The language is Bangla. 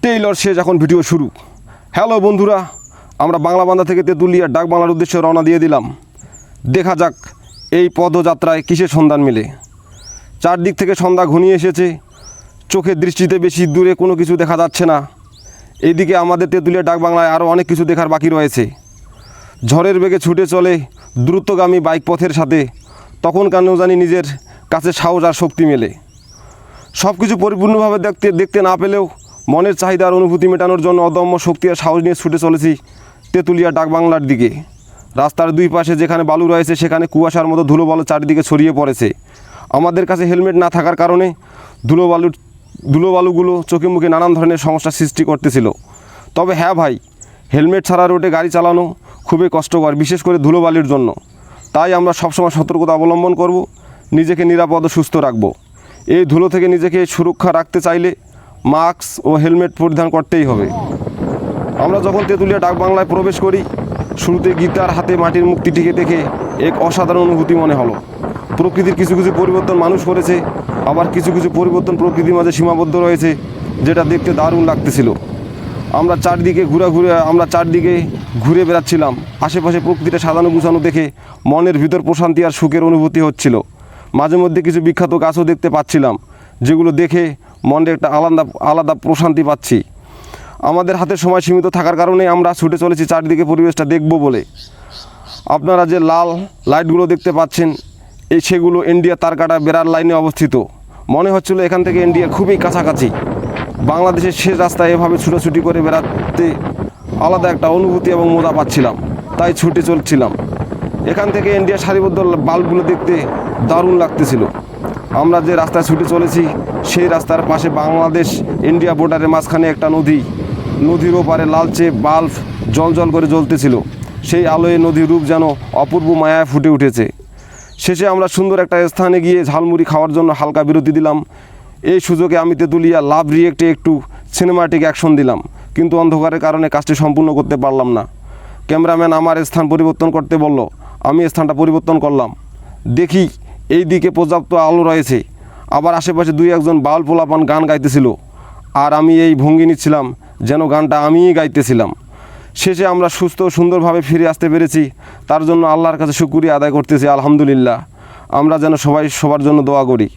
টেইলর শেষ এখন ভিডিও শুরু। হ্যালো বন্ধুরা, আমরা বাংলা বান্দা থেকে তেঁতুলিয়া ডাক বাংলার উদ্দেশ্যে রওনা দিয়ে দিলাম। দেখা যাক এই পদযাত্রায় কিসের সন্ধান মেলে। চারদিক থেকে সন্ধ্যা ঘনিয়ে এসেছে, চোখের দৃষ্টিতে বেশি দূরে কোনো কিছু দেখা যাচ্ছে না। এইদিকে আমাদের তেঁতুলিয়া ডাক বাংলায় আরও অনেক কিছু দেখার বাকি রয়েছে। ঝড়ের বেগে ছুটে চলে দ্রুতগামী বাইক পথের সাথে, তখন কেন জানি নিজের কাছে সাহস আর শক্তি মেলে। সব কিছু পরিপূর্ণভাবে দেখতে না পেলেও মনের চাহিদার অনুভূতি মেটানোর জন্য অদম্য শক্তি আর সাহস নিয়ে ছুটে চলেছি তেঁতুলিয়া ডাক বাংলার দিকে। রাস্তার দুই পাশে যেখানে বালু রয়েছে সেখানে কুয়াশার মতো ধুলোবালু চারিদিকে ছড়িয়ে পড়েছে। আমাদের কাছে হেলমেট না থাকার কারণে ধুলোবালুগুলো চোখে মুখে নানান ধরনের সমস্যার সৃষ্টি করতেছিল। তবে হ্যাঁ ভাই, হেলমেট ছাড়া রোডে গাড়ি চালানো খুবই কষ্টকর, বিশেষ করে ধুলোবালির জন্য। তাই আমরা সবসময় সতর্কতা অবলম্বন করব, নিজেকে নিরাপদ ও সুস্থ রাখব। এই ধুলো থেকে নিজেকে সুরক্ষা রাখতে চাইলে মাস্ক ও হেলমেট পরিধান করতেই হবে। আমরা যখন তেঁতুলিয়া ডাক বাংলায় প্রবেশ করি, শুরুতে গীতার হাতে মাটির মূর্তিটিকে দেখে এক অসাধারণ অনুভূতি মনে হলো। প্রকৃতির কিছু কিছু পরিবর্তন মানুষ করেছে, আবার কিছু কিছু পরিবর্তন প্রকৃতির মাঝে সীমাবদ্ধ রয়েছে, যেটা দেখতে দারুণ লাগতেছিল। আমরা চারদিকে ঘুরে বেড়াচ্ছিলাম। আশেপাশে প্রকৃতিটা সাজানো গুছানো দেখে মনের ভিতর প্রশান্তি আর সুখের অনুভূতি হচ্ছিল। মাঝে মধ্যে কিছু বিখ্যাত গাছও দেখতে পাচ্ছিলাম, যেগুলো দেখে মনে একটা আলাদা প্রশান্তি পাচ্ছি। আমাদের হাতে সময় সীমিত থাকার কারণে আমরা ছুটে চলেছি চারদিকে পরিবেশটা দেখব বলে। আপনারা যে লাল লাইটগুলো দেখতে পাচ্ছেন, সেগুলো ইন্ডিয়া তারকাটা বেড়ার লাইনে অবস্থিত। মনে হচ্ছিল এখান থেকে ইন্ডিয়া খুবই কাছাকাছি। বাংলাদেশের শেষ রাস্তায় এভাবে ছুটোছুটি করে বেড়াতে আলাদা একটা অনুভূতি এবং মজা পাচ্ছিলাম, তাই ছুটে চলছিলাম। এখান থেকে ইন্ডিয়ার সারিবদ্ধ বাল্বগুলো দেখতে দারুণ লাগতেছিল। আমরা যে রাস্তায় ছুটে চলেছি সেই রাস্তার পাশে বাংলাদেশ ইন্ডিয়া বর্ডারের মাঝখানে একটা নদীর ওপারে লালচে বাল্ব জল করে জ্বলতেছিল। সেই আলোয় নদীর রূপ যেন অপূর্ব মায়ায় ফুটে উঠেছে। শেষে আমরা সুন্দর একটা স্থানে গিয়ে ঝালমুড়ি খাওয়ার জন্য হালকা বিরতি দিলাম। এই সুযোগে আমি তেঁতুলিয়া লাভ রিয়েক্টে একটু সিনেমাটিক অ্যাকশন দিলাম, কিন্তু অন্ধকারের কারণে কাজটি সম্পূর্ণ করতে পারলাম না। ক্যামেরাম্যান আমার স্থান পরিবর্তন করতে বলল, আমি স্থানটা পরিবর্তন করলাম। দেখি এই দিকে পর্যাপ্ত আলো রয়েছে, আবার আশেপাশে দুই একজন বাউল পোলাপান গান গাইতেছিল, আর আমি এই ভঙ্গি নিচ্ছিলাম যেন গানটা আমিই গাইতেছিলাম। শেষে আমরা সুস্থ ও সুন্দরভাবে ফিরে আসতে পেরেছি, তার জন্য আল্লাহর কাছে শুকরিয়া আদায় করতেছি। আলহামদুলিল্লাহ। আমরা যেন সবাই সবার জন্য দোয়া করি।